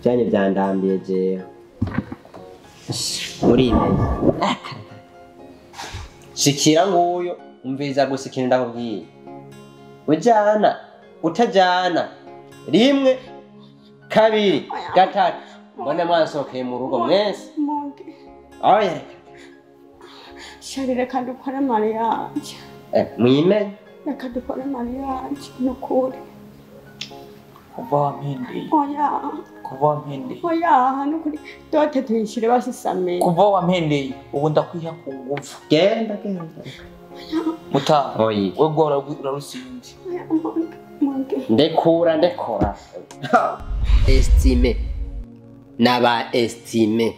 byanye byandambiye jewe muri ibi shikira nguyo umviriza gusa ikintu ndakubwiye ujana utajana rimwe kabiri gatatu mbone mwansokeye mu rugo mwese oya shari reka dukore mariage mwimenye reka dukore mariage nukuri kuva wampendeye oya nukuri dote tuyishire basisame kuva wampendeye ubu ndakwiha ku ngufu genda muta wegora urarusinzi ndekora estime naba estime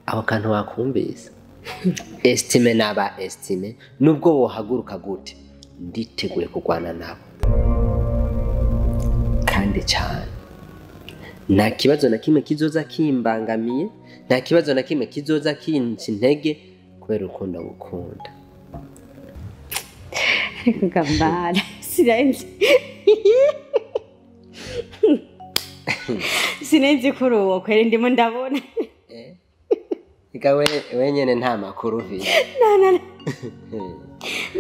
abo kantu wakumvise estime naba estime nubwo wohaguruka gute nditeguye kugwana nabo kandi cyane nta kibazo na kimwe kizoza kimbangamiye nta kibazo na kimwe kizoza kinci intege kubera urukundo gukunda ariko gambara sinenzi kuri uwo kwere ndimo ndabona ika wenyene nta makuru ufite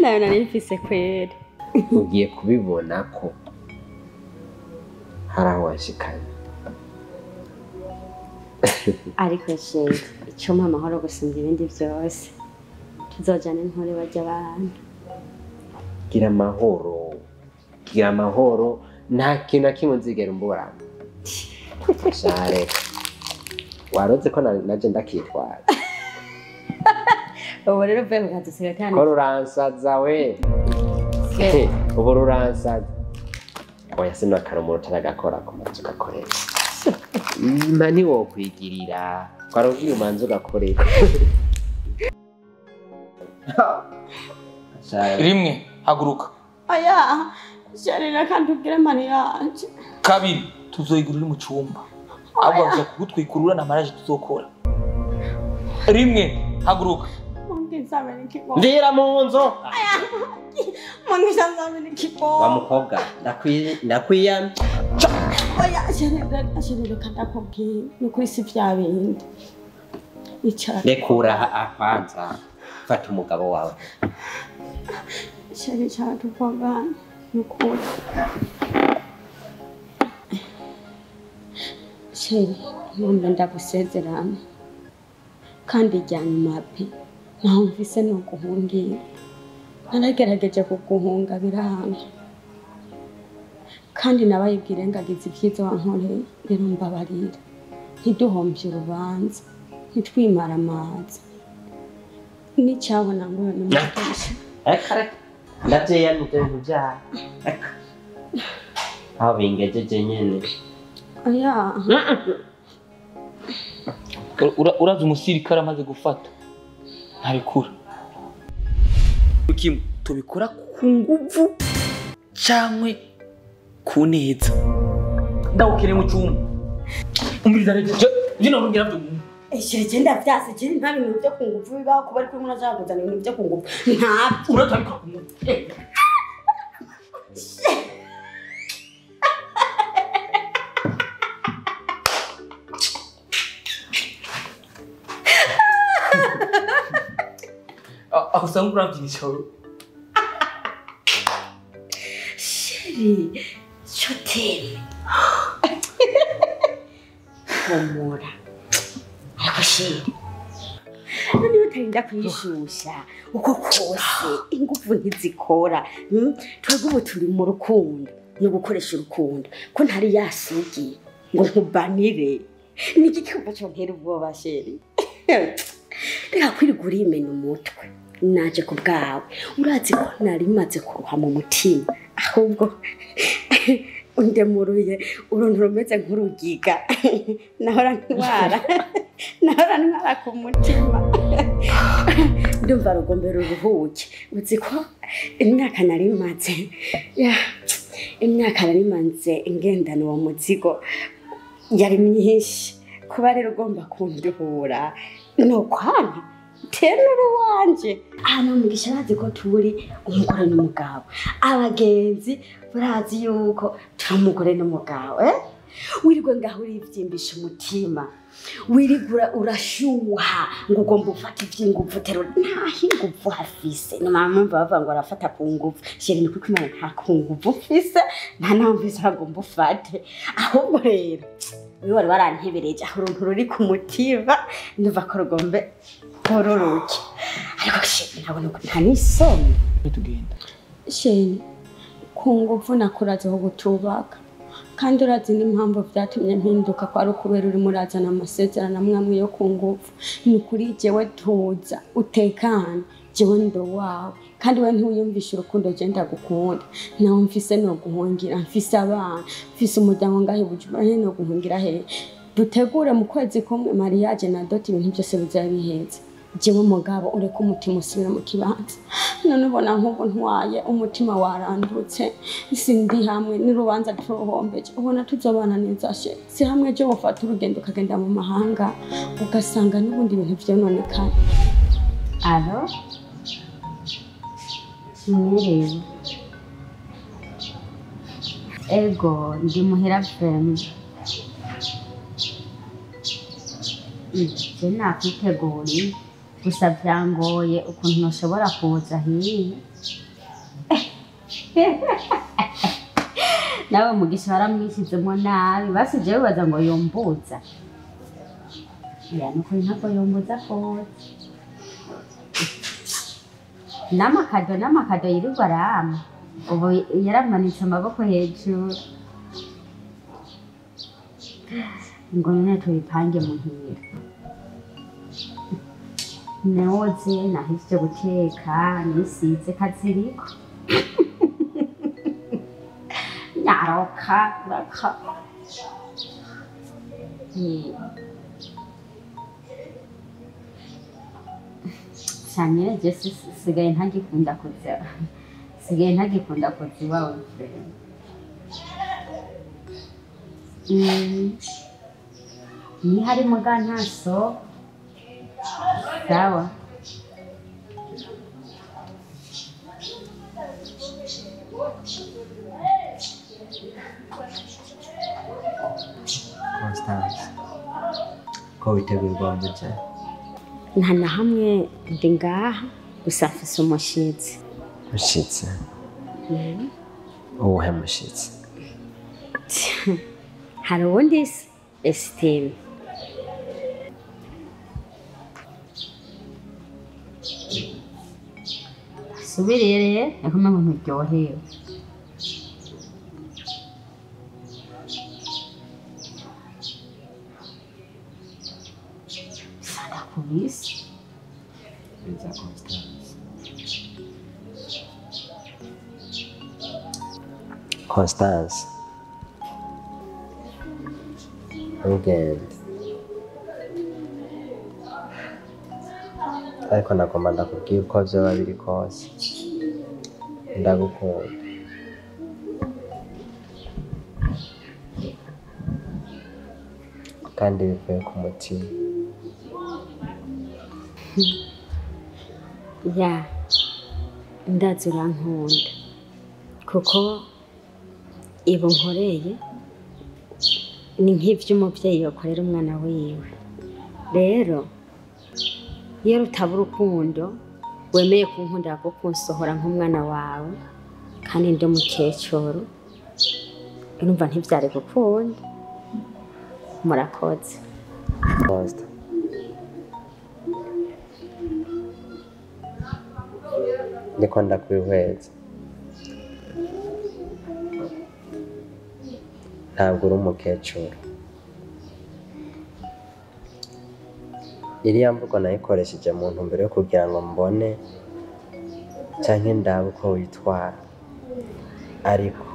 nayo narifise kwere ugiye kubibona ko hari aho washikanye ariko shenge icuma amahoro gusumba ibindi byose tuzojana intore bajya abantu gira amahoro nta kintu na kimwe nzigera umburana share waroze ko naje ndakitwara ubu rero uvuye ku kazi usigaye ko ruransaza we ubu ruransaza oya sinakara umuntu utaragakora ku mazu ugakorera mpa ntiwokwigirira twarubwiye umanza ugakorera rimwe haguruka aya sharira kandi ubwire mariage kabiri tuzoyigurira mu cyumba abo baje kugutwikurura na mariage tuzokora rimwe haguruka ndira mu nzu wa mukobwa ndakwiyamye oya sharira kandi akubwiye nukuri si vya bindi icara rekura akwanza fata umugabo wawe shari cyatuvugana nukuri sheri none ndagusezerana kandi ijyanyuma pe ntaho mvise no guhungira naragerageje kuguhunga biranga kandi nabayibwire ngagize ibyiza wankoreye rero mbabarira ntiduhombye urubanza ntitwimara amazi n'icyabona ngo ni mukoresha ndavyeya n'ibintu byaha aho bingejeje nyene oya uraza umusirikare amaze gufata ntabikura kimwe tubikora ku nguvu cyangwa ku neza ndawukire mu cyumba umviriza rero bino rugira byo Eshije ndavyase kiri nta bintu byo kunguvu bibaho kuba ari kumwe nazaguzana ibintu byo kunguvu ntabyo uratabika ku nguvu aho sanga urabyisha sheri chote humura sheri nani utarinda kwishusha uko kose ingufu ntizikora twebwe ubu turi mu rukundo no gukoresha urukundo ko ntari yasugi ngo nkubanire niki cyumva cyo ntera ubwoba sheri reka kwirigura imena umutwe naje ku bwawe urazi ko nari maze kuruha mu mutima ahubwo undemuruye uruntu rumeze nk'urugiga nahora ntwara ku mutima ndumva rugombera uruhuke uzi ko imyaka nari maze ingendana uwo muzigo yari myinshi kuba rero ugomba kunduhura no kwanka tenura wanje mugisha bazi ko turi umugore n'umugabo abagenzi barazi yuko turi umugore n'umugabo wirigwe ngaho urivyimbisha umutima wirigura urashuha ngo ugomba ufata ivy'inguvu tero ntaho inguvu hafise ni mama bavuga ngo arafata ku nguvu sheri ni kuko imana nta ku nguvu ufise nta namvise agomba ufate ahubwo rero we wari warantebereje aho uruntu ruri ku mutima ndumva ko rugombe kororoke ariko sheri nabona ko nta n'isoni tugenda sheri ku nguvu nakurazeho gutubaka kandi urazi n'impamvu vyatumye mpinduka kwa rukubera uri murazana amasezerano amwe yo ku nguvu ni kuri jewe tuza utekana jewe ndo wawe kandi we ntiwiyumvisha urukundo je ndagukunda nawe mfise no guhungira mfise abana mfise umuryango ngahe Bujumbura no guhungira he dutegure mu kwezi kumwe mariage na dot ibintu byose bizaba biheze jewe mugabo ureka umutima usubira mu kibanza none ubona nk'ubu ntwaye umutima warandutse sindi hamwe n'urubanza turuhombeje ubona tuzobana neza she si hamwe je wofata urugendo ukagenda mu mahanga ugasanga n'ubundi bintu vyononekana alo mwiriwe ego ndi muhira frame je nakwiteguriye gusa vyangoye ukuntu noshobora kuza hiye nawe mugisha waramwishizemo nabi basi jewe baza ngo yombuza ya nukuri ntabwo yombuza kose n'amakado yirirwa arama ubu yaramanitse amaboko hejuru ngo nyine tubipange muhira noze nahise guteka nisize kaziriko nyaroka raka cyane je sigaye ntagikunda kuza iwawe ni hari muga ntaso sawa Constance ko witeguye muje nta na hamwe ndi ngaha gusa afise umushitsi uwuhe mushitsi hari uwundi Estime subirire yakoma ngo nturyohewe sada kubisi biza Constance ugende ariko nagomba ndakubwira uko vyoba biri kose ndagukunda kandi bivuye ku mutima ya ndazi urankunda kuko ibo nkoreye ni nk'ivy'umuvyeyi yokorera umwana wiwe rero iyo rutaba urukundo wemeye kunkundira ko kunsohora nk'umwana wawe kandi ndi umukecuru urumva ntivyari gukunda murakoze ndiko ndakwihweza ntabwo uri umukecuru iriya mvugo nayikoresheje mu ntumbero yo kugira ngo mbone canke ndabe uko witwara ariko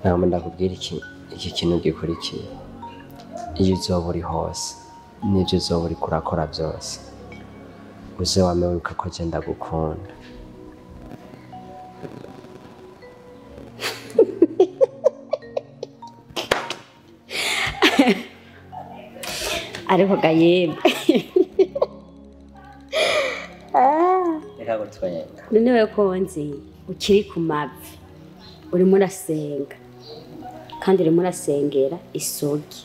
ntabwo ndakubwira iki kintu gikurikiye iyo uzoba uri hose n'ivyo uzoba uriko urakora vyose uze wame wibuka ko je ndagukunda ariko gayembe reka gutwenga nonewe ko nzi ukiri ku mavi urimo urasenga kandi urimo urasengera isogi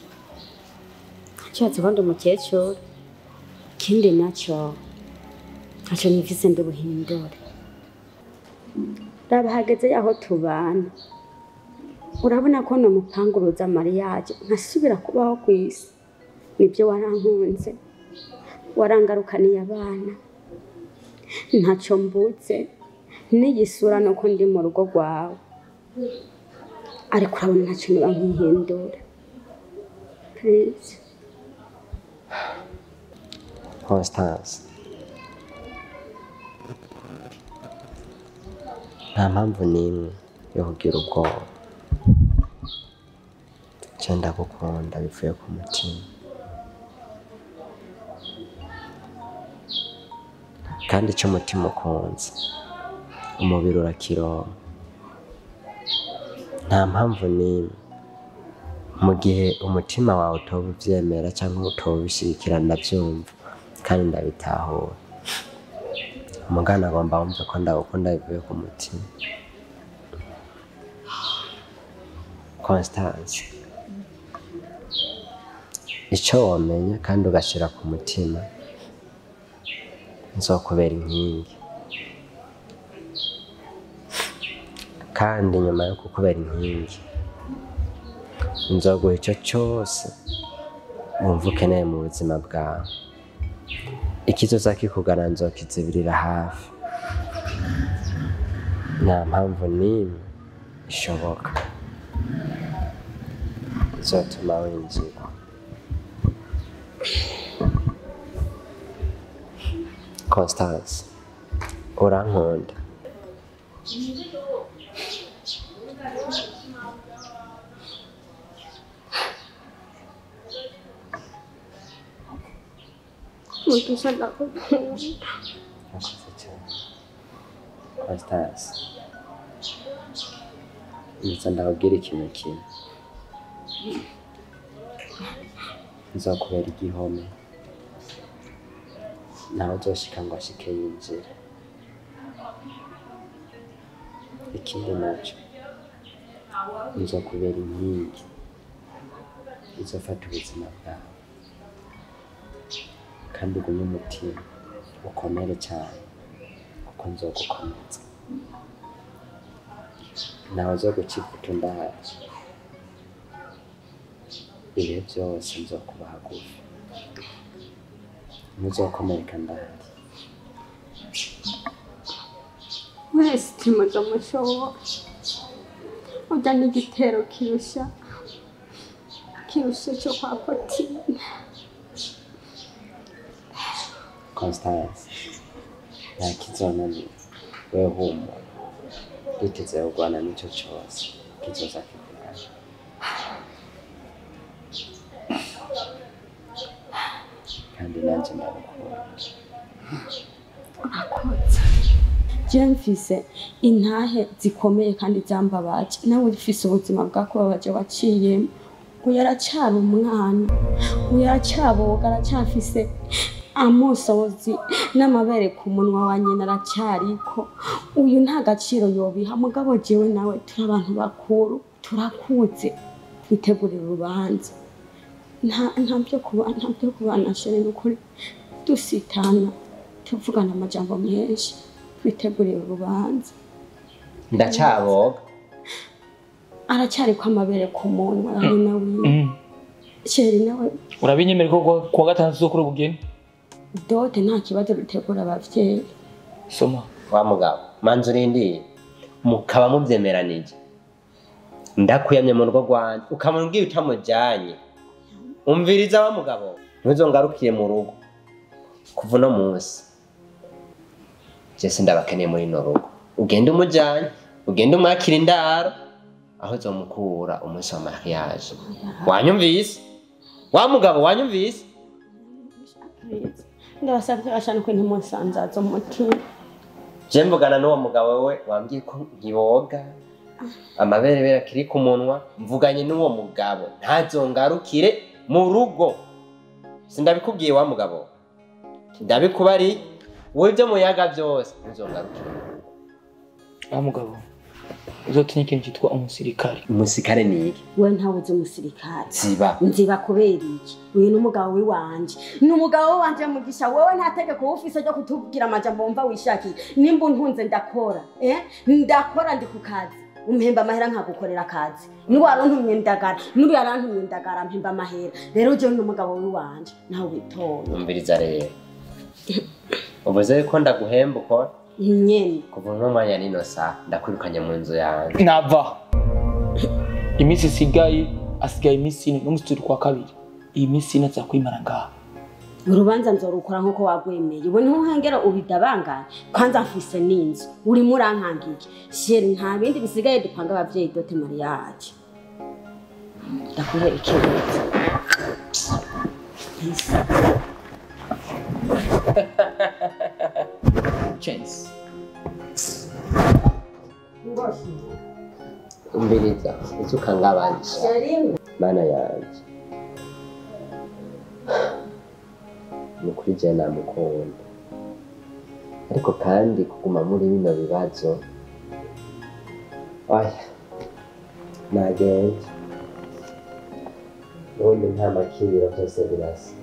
nshatse ko ndi umukecuru ikindi nacyo ntacyo nifise ndi buhindure raba hageze yaho tubana urabona ko nomupanguruza mariage nkasubira kubaho ku isi nibyo warankunze warangarukaniye abana ntacyo mbutse n'igisura nuko ndi mu rugo rwawe ariko urabona ntacyo niba nkihindura please Constance nta mpamvu n'imwe yo kugira ubwoba icyo ndagukunda bivuye ku mutima kandi icyo umutima ukunze umubiri urakironka nta mpamvu n'imwe mu gihe umutima wawe utoba ubyemera cyangwa utoba ubishyigikira ndabyumva kandi ndabitahura umugana agomba wumve ko ndagukunda bivuye ku mutima Constance icyo wamenya kandi ugashyira ku mutima nzokubera inkingi kandi nyuma yo kukubera inkingi nzoguha icyo cyose wumva ukeneye mu buzima bwawe ikizoza kikugana nzokizibirira hafi nta mpamvu n'imwe ishoboka izotuma winjira Constance urankunda mugisha ndakukunda Constance ndetse ndakubwira ikintu kimwe nzokubera igihome nawe uzoshika ngo ashike yinjira ikindi nacyo nzokubera inkingi izofata ubuzima bwawe kandi ugume umutima ukomere cyane kuko nzogukomeza nawe uzogucika utundahaje ibihe byose nzokuba hagufi muzokomereka ndahari wese timuza mushobo ujya n'igitero kirusha cyo kwa Potine Constance nta kizonanira wewe humura duteze kurwana n'icyo cyose kizoza kikuraje kandi nanjye ndagukunda urakoze jewe mfise intahe zikomeye kandi zambabaje nawe ufise ubuzima bwakubabaje waciyemo uyu aracyari umwana uyu aracyaboga aracyafise amosozi n'amabere ku munwa wa nyina aracyariko uyu nta gaciro yobiha mugabo jewe nawe turi abantu bakuru turakuze twitegurira urubanza nta byo kubana shere n'ukuri dusitana tuvugana amajambo menshi twitegurira urubanza ndacyaboga aracyariko amabere ku munwa ari nawe shere nawe urabinyemera ko kuwa gatandatu z'ukuri ubugeni dote nta kibazo dutegura abavyeyi soma wa mugabo manzi urindire mukaba mubyemeranije ndakuyamye mu rugo rwanjye ukamubwira ubwiye utamujyanye umviriza wa mugabo ntuzongarukiye mu rugo kuva uno munsi jese ndabakeneye muri ino rugo ugende umujyanye ugende umwakira indaro aho uzomukura umunsi wa mariage wanyumvise wa mugabo wanyumvise ndabasabye ashana ko ntimusanzaza umutima je mvugana n'uwo mugabo we wambwiye ko ntiboga amaberebere akiri ku munwa mvuganye n'uwo mugabo ntazongarukire mu rugo sindabikubwiye wa mugabo ndabikubari wowe byo muyaga byose ntazongarukire wa mugabo uzotinya ikintu cyitwa umusirikare. Umusirikare ni iki? We ntawe uzi umusirikare. Ziba. Nziba kubera iki? Uyu n'umugabo w'iwanje. N'umugabo wanje mugisha wewe nta tegeko ufise ryo kutubwira amajambo wumva wishakiye. Nimba untunze ndakora. Ndakora ndi ku kazi. Umpemba amahera nkagukorera akazi. Niba warantumye ndagara, niba yarantumye ndagara mpemba amahera. Rero je n'umugabo w'iwanje nawe witonda. Umviriza rero. Ubuze ko ndaguhemba ukora? Nyene. Kuva nk'umwanya nino saa ndakwirukanye mu nzu yanjye. Nava. Imisi asigaye imisi ine n'umunsi turi kwa kabiri. Iyi misi ine nzakwimara ngaha. Urubanza nzorukora nkuko wagwemeye. Ubu ntuhengera ubidabanganye. Kwanza mfise n'inzu. Uri murankangike. Sheri nta bindi bisigaye dupanga abavyeyi dote mariage. Ndakurera ikibazo. Chance. Umbiriza, uzuka ngabanje. Mana yanje. Nukuri je namukunda. Ariko kandi kuguma muri bino bibazo. Oya. Nagende. Ubundi nta makiriro byose birasa.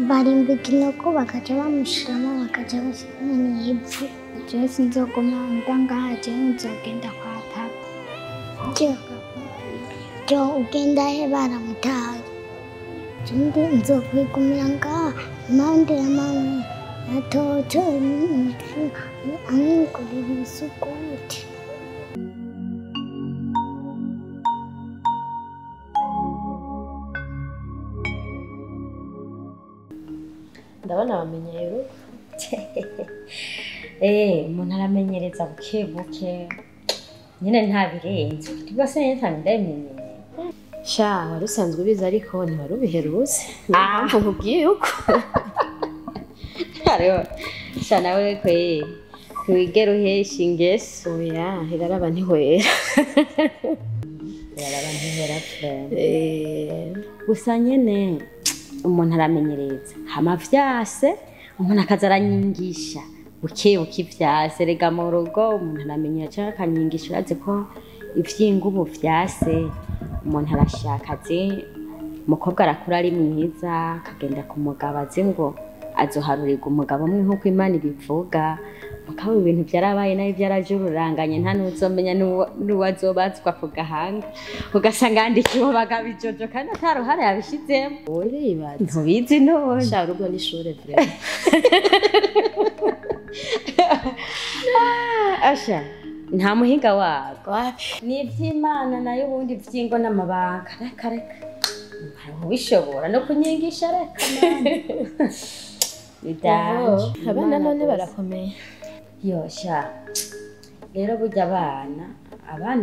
Barimbukira ko bakaja bamushiramo bakaja bashiramo n'ivu. Je sinzoguma ndangaje nzogenda kwa papa. Jo ugenda he baramutaye. Jindi nzokwigumira ngaha impande ya mama natoto amikorera isukuti. Ndabona bamenyero. Umuntu aramenyereza buke buke. Nyine nta birenze. Rwose nyine ndamenyereye. Sha warusanzwe biza ariko ntiwarubiheruse. Mpamvu nkubwiye uko. Ariyo. Sha nawe kwe wigera uhesha ingeso ya hiraraba ntihwera. Hiraraba ntihwera frere. Gusa nyene umuntu aramenyereza hama vyase umuntu akaza aranyigisha buke buke vyase rega mu rugo umuntu aramenyera cyangwa akanyigisha urazi ko ivyingubu vyase umuntu arashaka azi umukobwa arakura ari mwiza akagenda ku mugabo azi ngo azoharurirwa umugabo umwe nk'uko Imana ibivuga mukaba ibintu byarabaye nayo byarajururanganye nta n'uzomenya n'uwazobazwa ku gahanga ugasanga yandikiwe bagabo ijojo kandi ataruhare yabishizemo uribaza ntubizi none sha rugo n'ishure vrema asha nta muhinga wako ni ivy'Imana nayo ubundi vyingo n'amabanga reka ubishobora no kunyigisha reka bidaje Abana none barakomeye. Yosha rero burya abana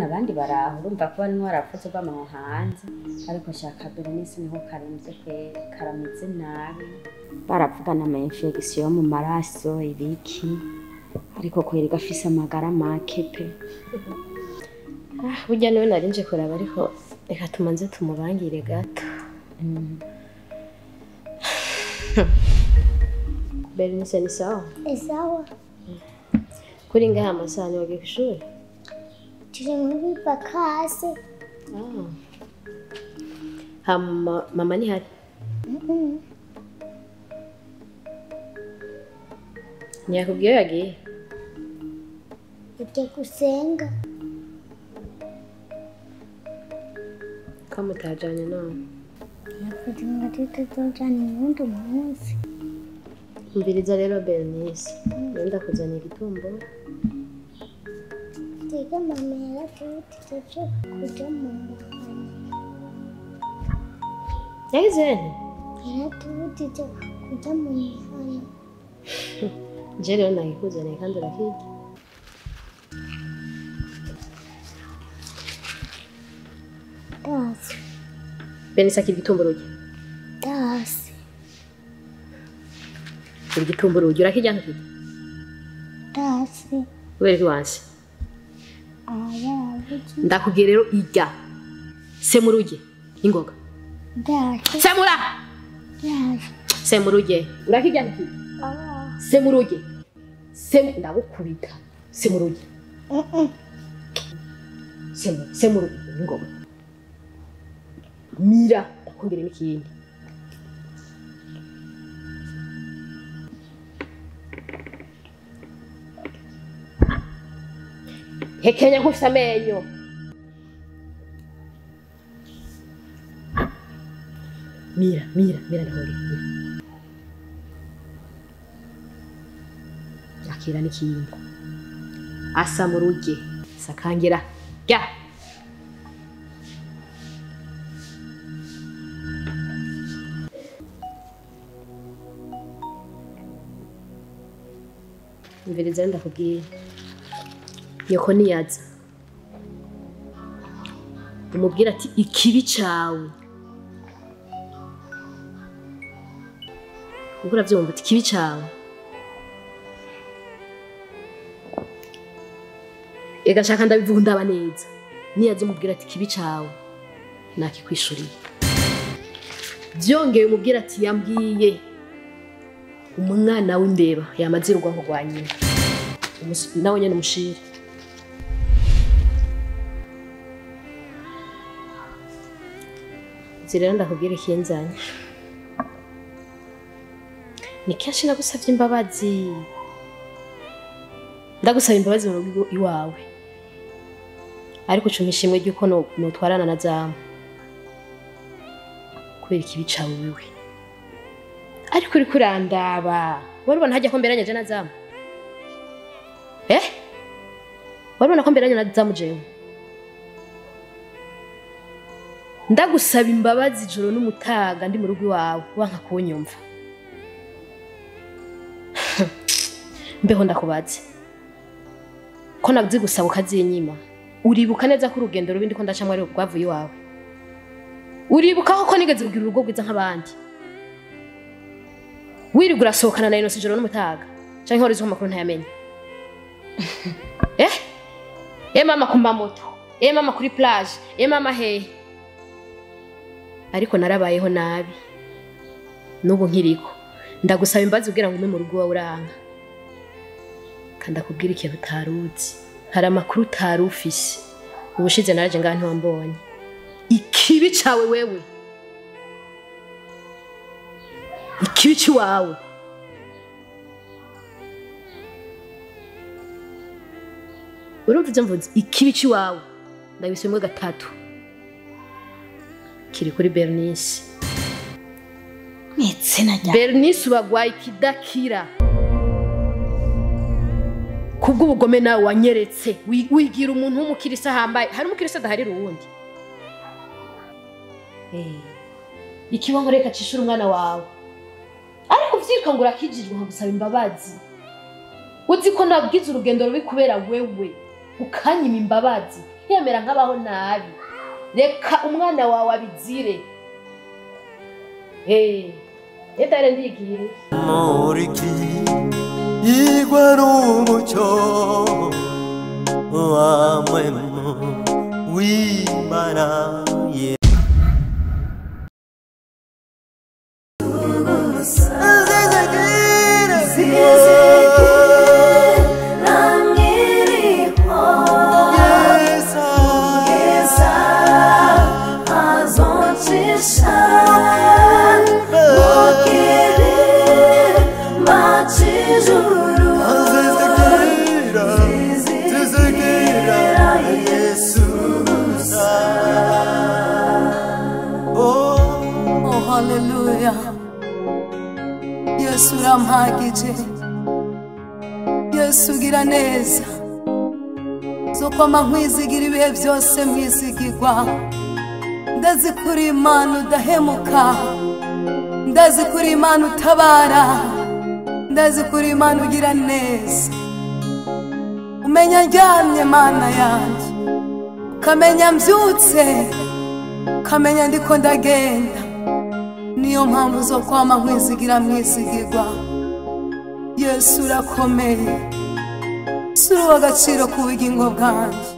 abandi baraho urumva ko bari warapfutse bw'amaho hanze ariko shaka bere nisi niho karemze kwe karamize nabi baravugana ama infection mu maraso ibiki ariko kweri gafise amagara make pe Burya niwe narinje kuraba ariko reka tumanze tumubangire gato. Bernice ni sawa? Sawa. Kuri ngaha amasaha ni wagiye kw'ishuri? Turi muri bakase. Mama ni hari? Ntiyakubwiye yagiye? Ujya gusenga. kamutajanye none yavuze ngo tutazojana uwundi munsi. umviriza rero Bernice nenda kuzana igitumburo Tega mama yaratubujije kuja mu mihana. yagizene Yaratubujije kuja mu mihana. je rero nagikuzaniye kandi urakirya Dasi, Bernice akira igitumburo urya dasi, igitumburo urya urakirya ntukirya dasi. kubera iki wansi Yaravuze ndakubwiye rero irya semura urye ingoga dasi, semura dasi. semura urye urakirya ntukirya semura urye ndagukubita semura urye semura urye ingoga mira ndakongera n'ikindi hekenya nkufise amenyo mira ndakongera akira n'ikindi asa mu ruge sakangira rya mviriza ndakubwiye nyoko niyaza umubwira ati ikibi cawe ubura vyumva ati ikibi cawe ega shaka ndabivuga ndaba neza niyaza umubwira ati ikibi cawe nakikwishuriye vyongeye umubwira ati yambwiye umwana w'imbeba yamazira urwanko rwa nyina nawe nyene umushire zirera ndakubwira ikiyenzanye ni kenshi nagusavye imbabazi ndagusaba imbabazi mu rugo iwawe ariko cuma ishimwe ry'uko notwarana na zamu kubera ikibi cawe wewe ariko uri kurandaba warubona hajya ko mberanye je na zamu warubona ko mberanye na zamu jewe ndagusaba imbabazi ijoro n'umutaga ndi mu rugo iwawe wanka kunyumva mbeho ndakubaze ko nabzi gusaba ukazinyima uribuka neza ko urugendo rubindi ko ndacamwe ari rwavuye iwawe uribuka ko nigeze kugira urugo rwiza nk'abandi wirirwa urasohokana na Innocent ijoro n'umutaga canke horizo amakuru ntayamenye mama ku mamoto mama kuri plage mama hehe ariko narabayeho nabi nubu nkiriko ndagusaba imbazi kugira ngo ume mu rugo wawe uranga kandi akubwira ikintu utaruzi hari amakuru utarufise ubushize naraje ngaha ntiwambonye ikibi cawe wewe ikibi ciwawe urumva ivyo mvuze ikibi ciwawe ndabisomwe gatatu kiri kuri Bernice Bernice ubagwaye ikidakira kubw'ubugome nawe wanyeretse wigira umuntu w'umukirisa hambaye hari umukirisa adaharira uwundi ikibongo reka cishura umwana wawe ariko vyirika ngo urakijijwe nkagusaba imbabazi uzi ko nabwize urugendo rubi kubera wewe ukanyima imbabazi yemera nkabaho nabi reka umwana wawe abizire yedare ndigire moriki igwa n'umuco wamwemo w'Imana Jesus. haleluya Yesu urampagije Yesu ugira neza zo kwama nkwizigira ibihe byose mwizigirwa ndazi kuri Imana udahemuka ndazi kuri Imana utabara ndazi kuri Imana ugira neza umenya njyamye Mana yanjye ukamenya mbyutse ukamenya ndiko ndagenda niyo mpamvu zo kwama nkwizigira mwizigirwa Yesu urakomeye suri w'agaciro ku bugingo bwanjye